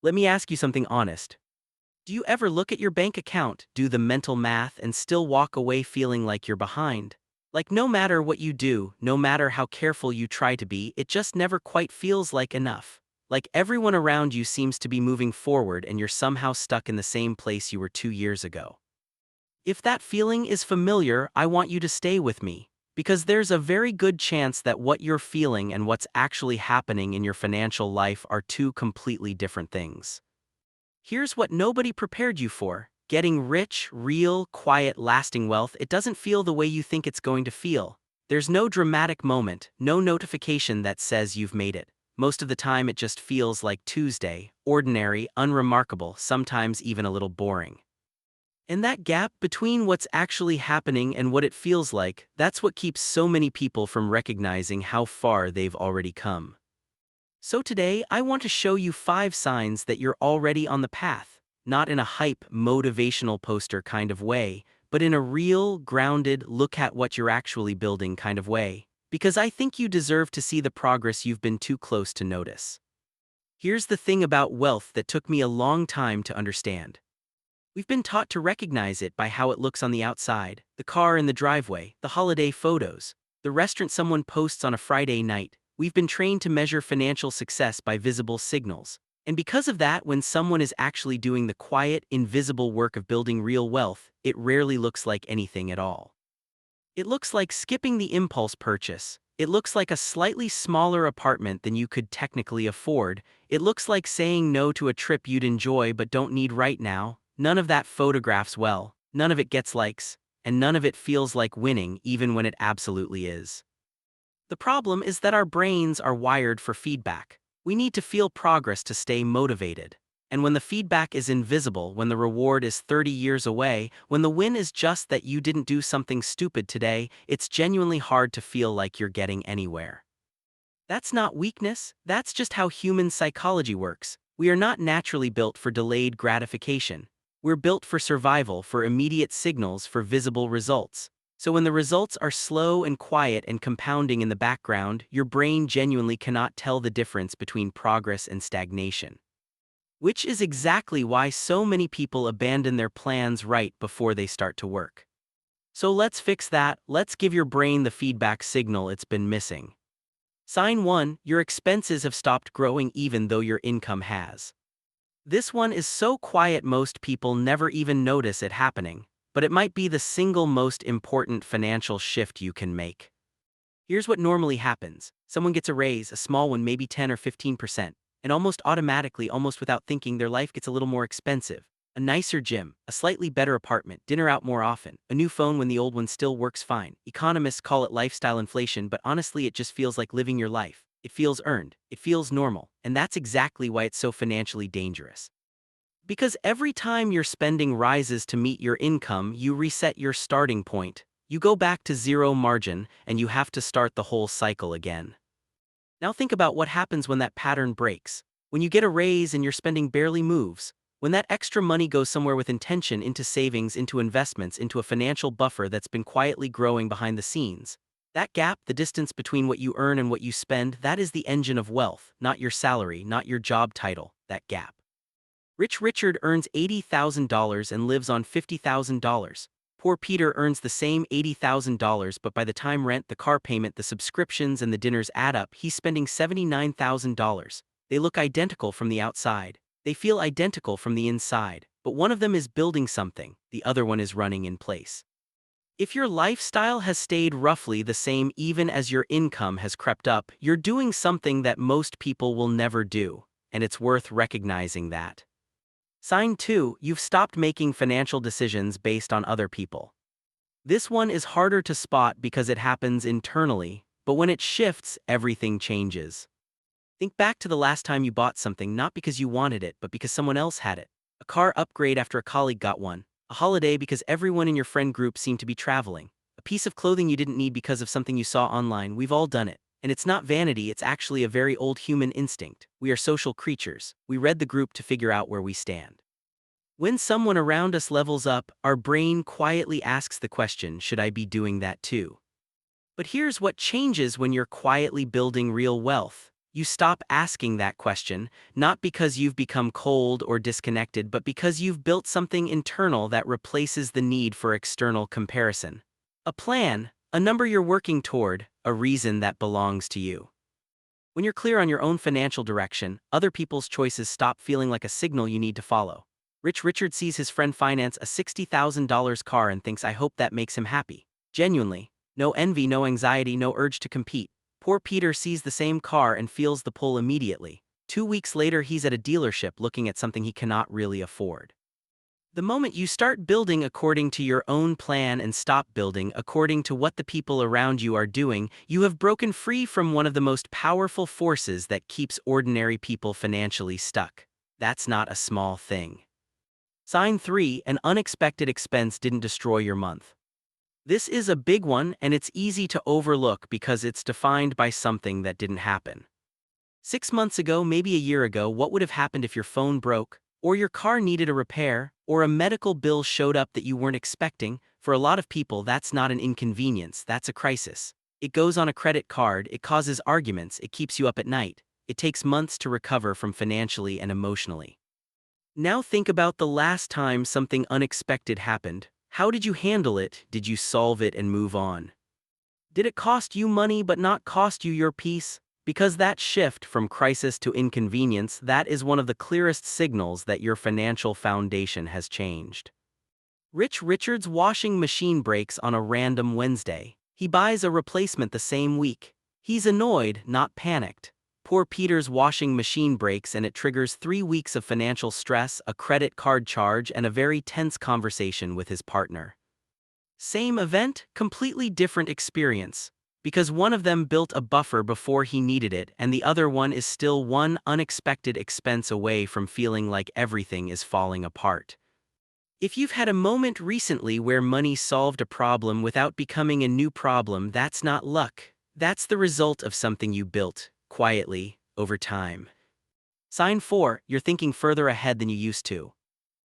Let me ask you something honest. Do you ever look at your bank account, do the mental math, and still walk away feeling like you're behind? Like no matter what you do, no matter how careful you try to be, it just never quite feels like enough. Like everyone around you seems to be moving forward and you're somehow stuck in the same place you were 2 years ago. If that feeling is familiar, I want you to stay with me. Because there's a very good chance that what you're feeling and what's actually happening in your financial life are two completely different things. Here's what nobody prepared you for. Getting rich, real, quiet, lasting wealth, it doesn't feel the way you think it's going to feel. There's no dramatic moment, no notification that says you've made it. Most of the time it just feels like Tuesday, ordinary, unremarkable, sometimes even a little boring. And that gap between what's actually happening and what it feels like, that's what keeps so many people from recognizing how far they've already come. So today, I want to show you 5 signs that you're already on the path, not in a hype, motivational poster kind of way, but in a real, grounded, look at what you're actually building kind of way. Because I think you deserve to see the progress you've been too close to notice. Here's the thing about wealth that took me a long time to understand. We've been taught to recognize it by how it looks on the outside, the car in the driveway, the holiday photos, the restaurant someone posts on a Friday night. We've been trained to measure financial success by visible signals. And because of that, when someone is actually doing the quiet, invisible work of building real wealth, it rarely looks like anything at all. It looks like skipping the impulse purchase. It looks like a slightly smaller apartment than you could technically afford. It looks like saying no to a trip you'd enjoy but don't need right now. None of that photographs well, none of it gets likes, and none of it feels like winning even when it absolutely is. The problem is that our brains are wired for feedback. We need to feel progress to stay motivated. And when the feedback is invisible, when the reward is 30 years away, when the win is just that you didn't do something stupid today, it's genuinely hard to feel like you're getting anywhere. That's not weakness, that's just how human psychology works. We are not naturally built for delayed gratification. We're built for survival, for immediate signals, for visible results. So when the results are slow and quiet and compounding in the background, your brain genuinely cannot tell the difference between progress and stagnation. Which is exactly why so many people abandon their plans right before they start to work. So let's fix that, let's give your brain the feedback signal it's been missing. Sign 1, your expenses have stopped growing even though your income has. This one is so quiet most people never even notice it happening, but it might be the single most important financial shift you can make. Here's what normally happens. Someone gets a raise, a small one, maybe 10 or 15%, and almost automatically, almost without thinking, their life gets a little more expensive. A nicer gym, a slightly better apartment, dinner out more often, a new phone when the old one still works fine. Economists call it lifestyle inflation, but honestly it just feels like living your life. It feels earned, it feels normal, and that's exactly why it's so financially dangerous. Because every time your spending rises to meet your income, you reset your starting point. You go back to zero margin, and you have to start the whole cycle again. Now think about what happens when that pattern breaks. When you get a raise and your spending barely moves. When that extra money goes somewhere with intention, into savings, into investments, into a financial buffer that's been quietly growing behind the scenes. That gap, the distance between what you earn and what you spend, that is the engine of wealth, not your salary, not your job title, that gap. Rich Richard earns $80,000 and lives on $50,000. Poor Peter earns the same $80,000, but by the time rent, the car payment, the subscriptions, and the dinners add up, he's spending $79,000. They look identical from the outside. They feel identical from the inside, but one of them is building something, the other one is running in place. If your lifestyle has stayed roughly the same even as your income has crept up, you're doing something that most people will never do, and it's worth recognizing that. Sign 2, you've stopped making financial decisions based on other people. This one is harder to spot because it happens internally, but when it shifts, everything changes. Think back to the last time you bought something not because you wanted it but because someone else had it. A car upgrade after a colleague got one. A holiday because everyone in your friend group seemed to be traveling. A piece of clothing you didn't need because of something you saw online. We've all done it. And it's not vanity, it's actually a very old human instinct. We are social creatures. We read the group to figure out where we stand. When someone around us levels up, our brain quietly asks the question, should I be doing that too? But here's what changes when you're quietly building real wealth. You stop asking that question, not because you've become cold or disconnected, but because you've built something internal that replaces the need for external comparison. A plan, a number you're working toward, a reason that belongs to you. When you're clear on your own financial direction, other people's choices stop feeling like a signal you need to follow. Rich Richard sees his friend finance a $60,000 car and thinks, I hope that makes him happy. Genuinely. No envy, no anxiety, no urge to compete. Poor Peter sees the same car and feels the pull immediately. 2 weeks later, he's at a dealership looking at something he cannot really afford. The moment you start building according to your own plan and stop building according to what the people around you are doing, you have broken free from one of the most powerful forces that keeps ordinary people financially stuck. That's not a small thing. Sign 3, an unexpected expense didn't destroy your month. This is a big one, and it's easy to overlook because it's defined by something that didn't happen. 6 months ago, maybe a year ago, what would have happened if your phone broke, or your car needed a repair, or a medical bill showed up that you weren't expecting? For a lot of people, that's not an inconvenience, that's a crisis. It goes on a credit card, it causes arguments, it keeps you up at night. It takes months to recover from financially and emotionally. Now think about the last time something unexpected happened. How did you handle it? Did you solve it and move on? Did it cost you money but not cost you your peace? Because that shift from crisis to inconvenience, that is one of the clearest signals that your financial foundation has changed. Rich Richard's washing machine breaks on a random Wednesday. He buys a replacement the same week. He's annoyed, not panicked. Poor Peter's washing machine breaks and it triggers 3 weeks of financial stress, a credit card charge, and a very tense conversation with his partner. Same event, completely different experience. Because one of them built a buffer before he needed it, and the other one is still one unexpected expense away from feeling like everything is falling apart. If you've had a moment recently where money solved a problem without becoming a new problem, that's not luck. That's the result of something you built, quietly, over time. Sign 4, you're thinking further ahead than you used to.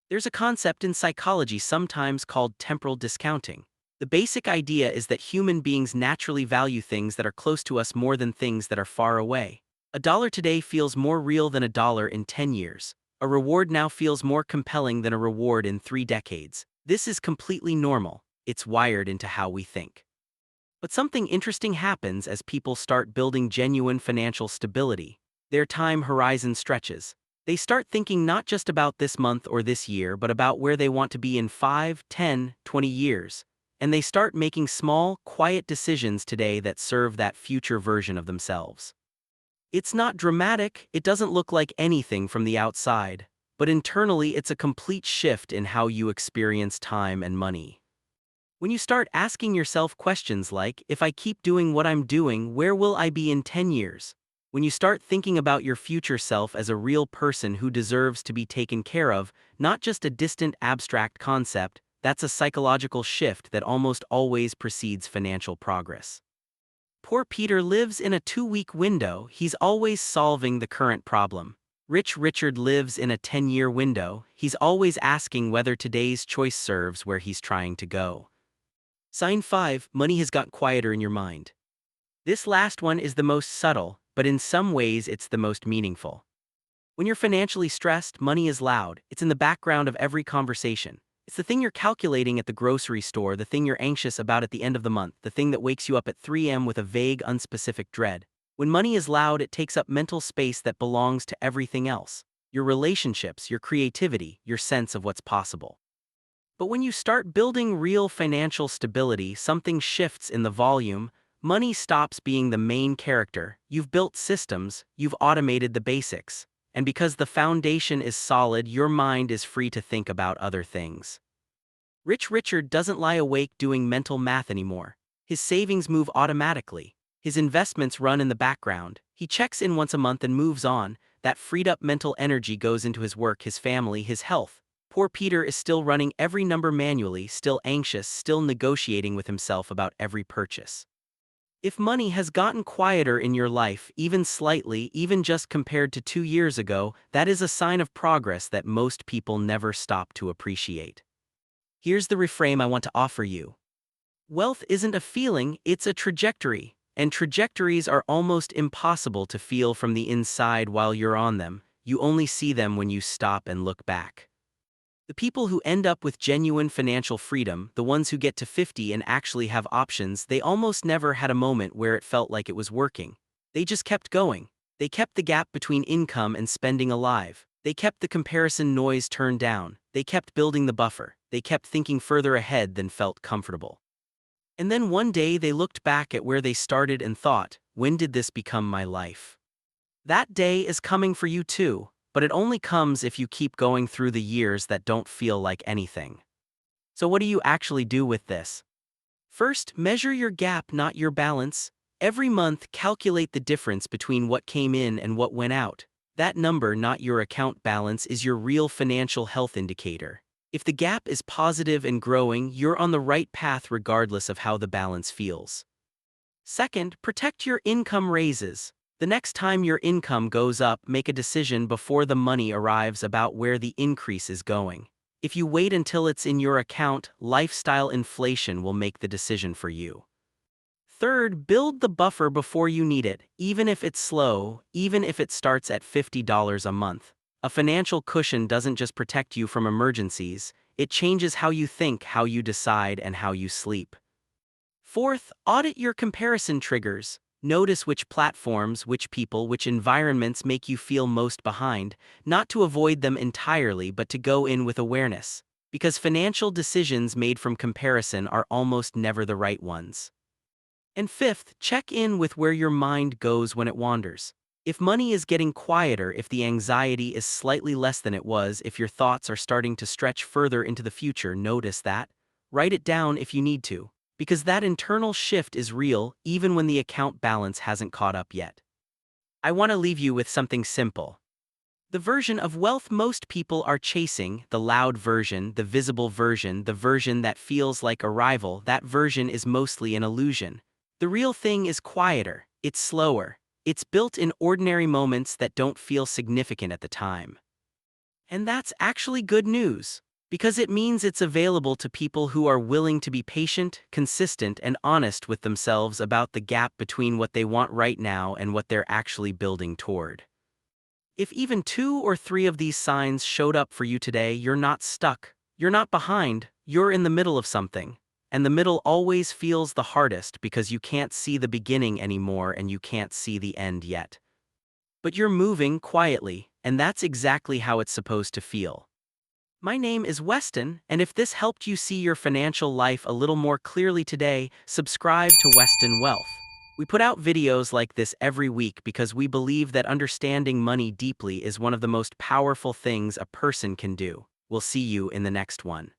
There's a concept in psychology sometimes called temporal discounting. The basic idea is that human beings naturally value things that are close to us more than things that are far away. A dollar today feels more real than a dollar in 10 years. A reward now feels more compelling than a reward in 3 decades. This is completely normal. It's wired into how we think. But something interesting happens as people start building genuine financial stability. Their time horizon stretches. They start thinking not just about this month or this year, but about where they want to be in 5, 10, 20 years. And they start making small, quiet decisions today that serve that future version of themselves. It's not dramatic, it doesn't look like anything from the outside, but internally it's a complete shift in how you experience time and money. When you start asking yourself questions like, if I keep doing what I'm doing, where will I be in 10 years? When you start thinking about your future self as a real person who deserves to be taken care of, not just a distant abstract concept, that's a psychological shift that almost always precedes financial progress. Poor Peter lives in a 2-week window, he's always solving the current problem. Rich Richard lives in a 10-year window, he's always asking whether today's choice serves where he's trying to go. Sign 5, money has got quieter in your mind. This last one is the most subtle, but in some ways it's the most meaningful. When you're financially stressed, money is loud, it's in the background of every conversation. It's the thing you're calculating at the grocery store, the thing you're anxious about at the end of the month, the thing that wakes you up at 3 a.m. with a vague, unspecific dread. When money is loud, it takes up mental space that belongs to everything else. Your relationships, your creativity, your sense of what's possible. But when you start building real financial stability, something shifts in the volume. Money stops being the main character. You've built systems, you've automated the basics. And because the foundation is solid, your mind is free to think about other things. Rich Richard doesn't lie awake doing mental math anymore. His savings move automatically. His investments run in the background. He checks in once a month and moves on. That freed up mental energy goes into his work, his family, his health. Poor Peter is still running every number manually, still anxious, still negotiating with himself about every purchase. If money has gotten quieter in your life, even slightly, even just compared to 2 years ago, that is a sign of progress that most people never stop to appreciate. Here's the reframe I want to offer you. Wealth isn't a feeling, it's a trajectory. And trajectories are almost impossible to feel from the inside while you're on them. You only see them when you stop and look back. The people who end up with genuine financial freedom, the ones who get to 50 and actually have options, they almost never had a moment where it felt like it was working. They just kept going. They kept the gap between income and spending alive. They kept the comparison noise turned down. They kept building the buffer. They kept thinking further ahead than felt comfortable. And then one day they looked back at where they started and thought, when did this become my life? That day is coming for you too, but it only comes if you keep going through the years that don't feel like anything. So what do you actually do with this? First, measure your gap, not your balance. Every month, calculate the difference between what came in and what went out. That number, not your account balance, is your real financial health indicator. If the gap is positive and growing, you're on the right path regardless of how the balance feels. Second, protect your income raises. The next time your income goes up, make a decision before the money arrives about where the increase is going. If you wait until it's in your account, lifestyle inflation will make the decision for you. Third, build the buffer before you need it, even if it's slow, even if it starts at $50 a month. A financial cushion doesn't just protect you from emergencies, it changes how you think, how you decide, and how you sleep. Fourth, audit your comparison triggers. Notice which platforms, which people, which environments make you feel most behind, not to avoid them entirely but to go in with awareness. Because financial decisions made from comparison are almost never the right ones. And fifth, check in with where your mind goes when it wanders. If money is getting quieter, if the anxiety is slightly less than it was, if your thoughts are starting to stretch further into the future, notice that. Write it down if you need to. Because that internal shift is real, even when the account balance hasn't caught up yet. I want to leave you with something simple. The version of wealth most people are chasing, the loud version, the visible version, the version that feels like arrival, that version is mostly an illusion. The real thing is quieter, it's slower, it's built in ordinary moments that don't feel significant at the time. And that's actually good news. Because it means it's available to people who are willing to be patient, consistent, and honest with themselves about the gap between what they want right now and what they're actually building toward. If even 2 or 3 of these signs showed up for you today, you're not stuck, you're not behind, you're in the middle of something. And the middle always feels the hardest because you can't see the beginning anymore and you can't see the end yet. But you're moving quietly, and that's exactly how it's supposed to feel. My name is Weston, and if this helped you see your financial life a little more clearly today, subscribe to Weston Wealth. We put out videos like this every week because we believe that understanding money deeply is one of the most powerful things a person can do. We'll see you in the next one.